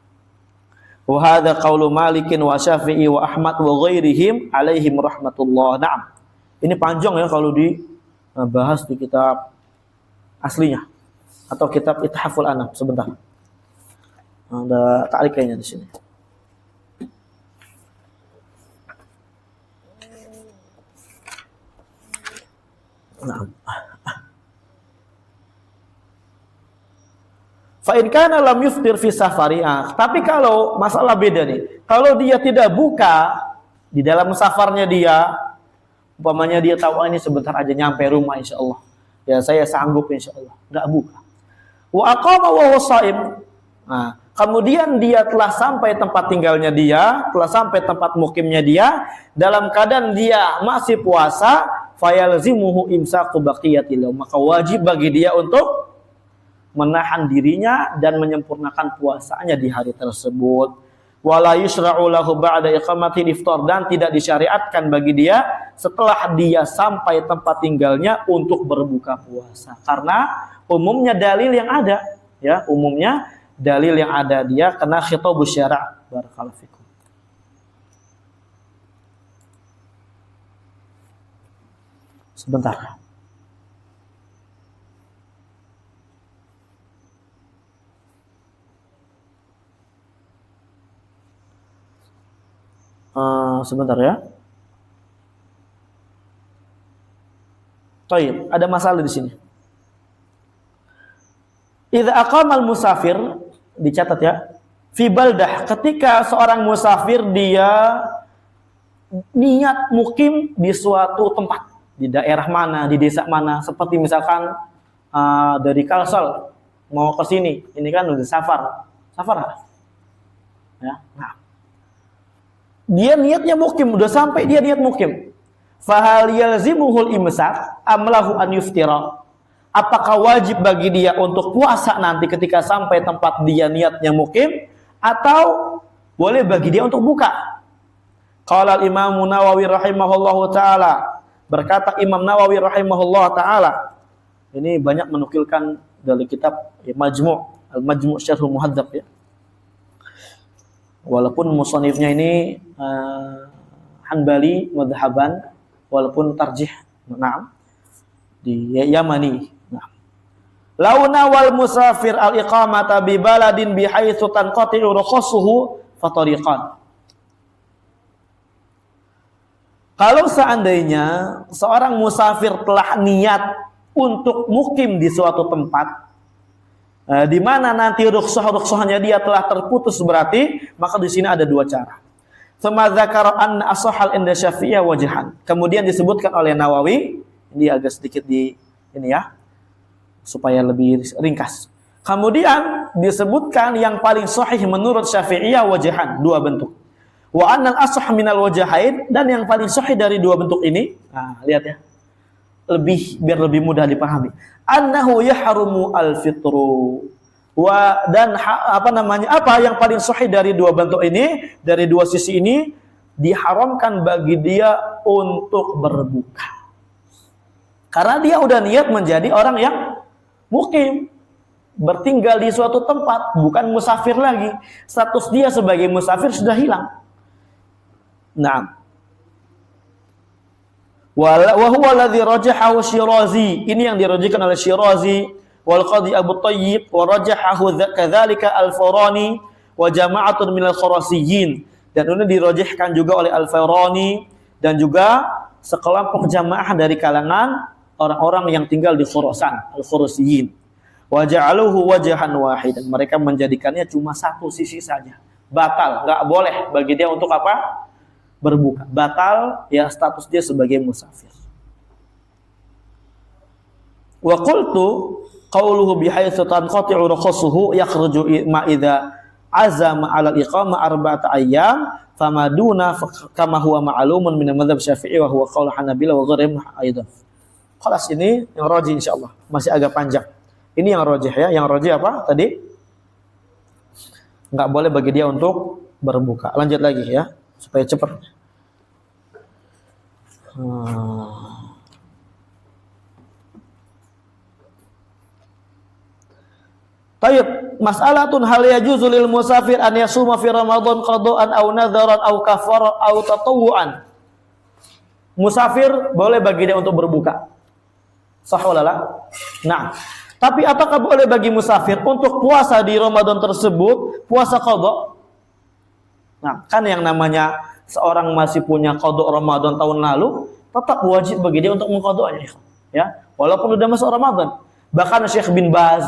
wa hadza qaulu Malikin wa Syafi'i wa Ahmad wa ghairihim alaihim rahmatullah. Nah, ini panjang ya kalau dibahas di kitab aslinya atau kitab Ithaful Anam. Sebentar, ada ta'liq kayaknya di sini. Nah, fa in kana lam yuftir fi safari. Tapi kalau masalah beda nih. Kalau dia tidak buka di dalam safarnya dia, umpamanya dia tahu ini sebentar aja nyampe rumah insyaallah. Ya saya sanggup insyaallah. Enggak buka. Wa aqama wa huwa shaim. Nah, kemudian dia telah sampai tempat tinggalnya dia, telah sampai tempat mukimnya dia, dalam keadaan dia masih puasa, fayalzimuhu imsaku baqiyatil yaum, maka wajib bagi dia untuk menahan dirinya dan menyempurnakan puasanya di hari tersebut. Wala yusra'u lahu ba'da iqamatil iftar, dan tidak disyariatkan bagi dia setelah dia sampai tempat tinggalnya untuk berbuka puasa. Karena umumnya dalil yang ada, ya, umumnya dalil yang ada dia kena khitabus syara'. Barakallahu fikum. Sebentar. Sebentar ya. Baik, ada masalah di sini. Idza aqamal musafir, dicatat ya. Fi baldah, ketika seorang musafir dia niat mukim di suatu tempat, di daerah mana, di desa mana, seperti misalkan dari Kalsel mau ke sini, ini kan udah safar ya. Nah, dia niatnya mukim, udah sampai dia niat mukim. Fahal yalzimuhul imsak amlahu an yuftira, apakah wajib bagi dia untuk puasa nanti ketika sampai tempat dia niatnya mukim, atau boleh bagi dia untuk buka? Qala al-Imam Nawawi rahimahullahu taala, berkata Imam Nawawi rahimahullah ta'ala, ini banyak menukilkan dari kitab Al-Majmu' Syarhul Muhadzab ya. Walaupun musannifnya ini Hanbali madhaban, walaupun tarjih di Yamani. Launa wal musafir al-iqamata bi baladin bi haitsu tanqati'u rukhsuhu fa tariqan. Kalau seandainya seorang musafir telah niat untuk mukim di suatu tempat, di mana nanti rukhsah-rukhsahnya dia telah terputus berarti, maka di sini ada dua cara. Tsumma dzakara anna ashhal inda Syafi'iyah wajhan. Kemudian disebutkan oleh Nawawi, ini agak sedikit di ini ya, supaya lebih ringkas. Kemudian disebutkan yang paling sahih menurut Syafi'iyah wajhan, dua bentuk. Wa annal ashah minal wajahain, dan yang paling sahih dari dua bentuk ini, nah lihat ya, biar lebih mudah dipahami. Annahu yahrumu al-fitru. Apa yang paling sahih dari dua bentuk ini, dari dua sisi ini, diharamkan bagi dia untuk berbuka. Karena dia udah niat menjadi orang yang mukim, bertinggal di suatu tempat, bukan musafir lagi. Status dia sebagai musafir sudah hilang. Nah, wa huwa alladhi rajahahu Syirazi, ini yang dirajihkan oleh Syirazi, wal Qadhi Abu Thayyib, wa rajahahu kadzalika Al-Farani wa jama'atun minal Khurasiyyin, dan ini dirajihkan juga oleh Al-Farani dan juga sekelompok jamaah dari kalangan orang-orang yang tinggal di Khurasan, Al-Khurasiyyin. Wa ja'aluhu wajhan wahidan, mereka menjadikannya cuma satu sisi saja. Batal, enggak boleh bagi dia untuk apa? Berbuka. Batal ya status dia sebagai musafir. Wa qultu qawluhu bihaitsu tanqati'u rukhsuhu yakhruju ma idza azama 'ala al-iqama arba'ata ayyam fama duna kama huwa ma'lumun min madzhab Syafi'i wa huwa qaul Hanabilah wa ghairihim aidan. Khalas, ini yang rajih insyaallah. Masih agak panjang. Ini yang rajih ya. Yang rajih apa tadi? Enggak boleh bagi dia untuk berbuka. Lanjut lagi ya, supaya cepat. Tayyib, mas'alatun hal yajuzu lil musafir an yasuma fi Ramadan qada'an aw nadharan aw kafaran aw tatawuan. Musafir boleh bagi dia untuk berbuka. Sah wala la? Nah, tapi apakah boleh bagi musafir untuk puasa di Ramadan tersebut, puasa qada? Nah, kan yang namanya seorang masih punya qada Ramadan tahun lalu, tetap wajib bagi dia untuk mengqadanya, ya, walaupun sudah masuk Ramadan. Bahkan Syekh bin Baz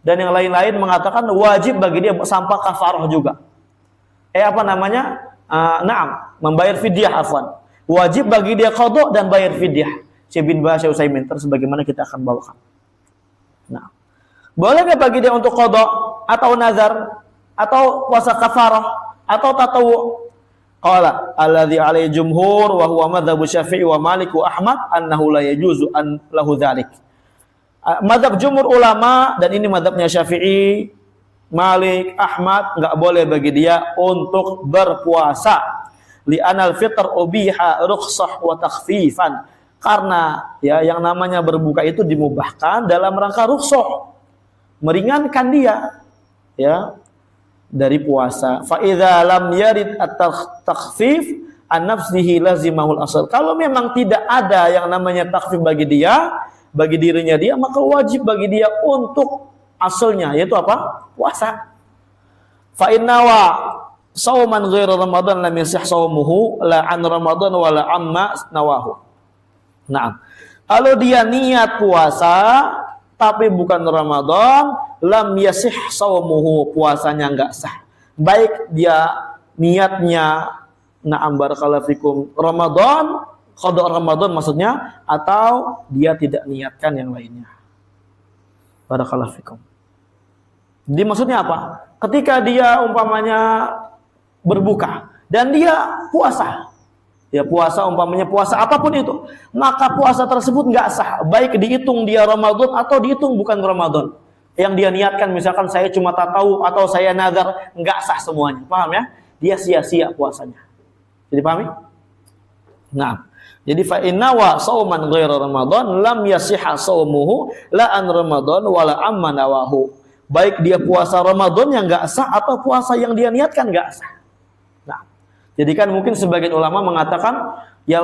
dan yang lain-lain mengatakan wajib bagi dia sampai kafarah juga. Membayar fidyah afwan. Wajib bagi dia qada dan bayar fidyah. Syekh bin Baz, Syekh Utsaimin, sebagaimana kita akan bawakan. Nah, boleh nggak bagi dia untuk qada atau nazar atau puasa kafarah atau tatawu? Qala alladzi alaihi jumhur wa huwa madzhab Syafi'i wa Malik wa Ahmad annahu la yajuzu an lahu dzalik. Mazhab jumhur ulama, dan ini mazhabnya Syafi'i, Malik, Ahmad, nggak boleh bagi dia untuk berpuasa. Li'anal fitr ubiha rukhsah wa takhfifan. Karena ya yang namanya berbuka itu dimubahkan dalam rangka rukhsah, meringankan dia ya dari puasa. Fa idza lam yarid at-takhfif an nafsihi lazimahul asal. Kalau memang tidak ada yang namanya takhfif bagi dia, bagi dirinya dia, maka wajib bagi dia untuk asalnya, yaitu apa? Puasa. Fa innawa sauman ghairu ramadan lam yasih saumuhu la an ramadan wala amma nawahu. Nah, kalau dia niat puasa tapi bukan Ramadan, lam yasih saumuhu, puasanya enggak sah. Baik dia niatnya na'am barakallahu fikum Ramadan, qada Ramadan maksudnya, atau dia tidak niatkan yang lainnya. Barakallahu fikum. Jadi maksudnya apa? Ketika dia umpamanya berbuka dan dia puasa, ya puasa umpamanya puasa apapun itu, maka puasa tersebut nggak sah, baik dihitung dia Ramadan atau dihitung bukan Ramadan. Yang dia niatkan misalkan saya cuma tahu atau saya nazar, nggak sah semuanya, paham ya? Dia sia-sia puasanya. Jadi paham ya? Nah, jadi fa inna wa sauman ghairu Ramadan lam yasihha saumuhu la an Ramadan wala amma nawahu. Baik dia puasa Ramadan yang nggak sah atau puasa yang dia niatkan nggak sah. Jadi kan mungkin sebagian ulama mengatakan ya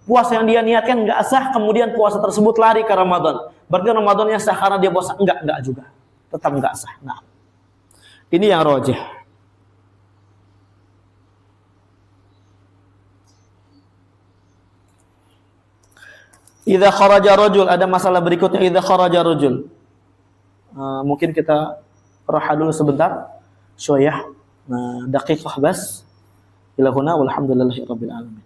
puasa yang dia niatkan nggak sah, kemudian puasa tersebut lari ke Ramadan. Berarti Ramadannya sah karena dia puasa? Enggak juga. Tetap nggak sah. Nah, ini yang rajih. Idza kharaja rajul, ada masalah berikutnya, idza kharaja rajul. Mungkin kita rahat dulu sebentar. Syuyah. Daqiqah bas. Ila huna walhamdulillahi rabbil alamin.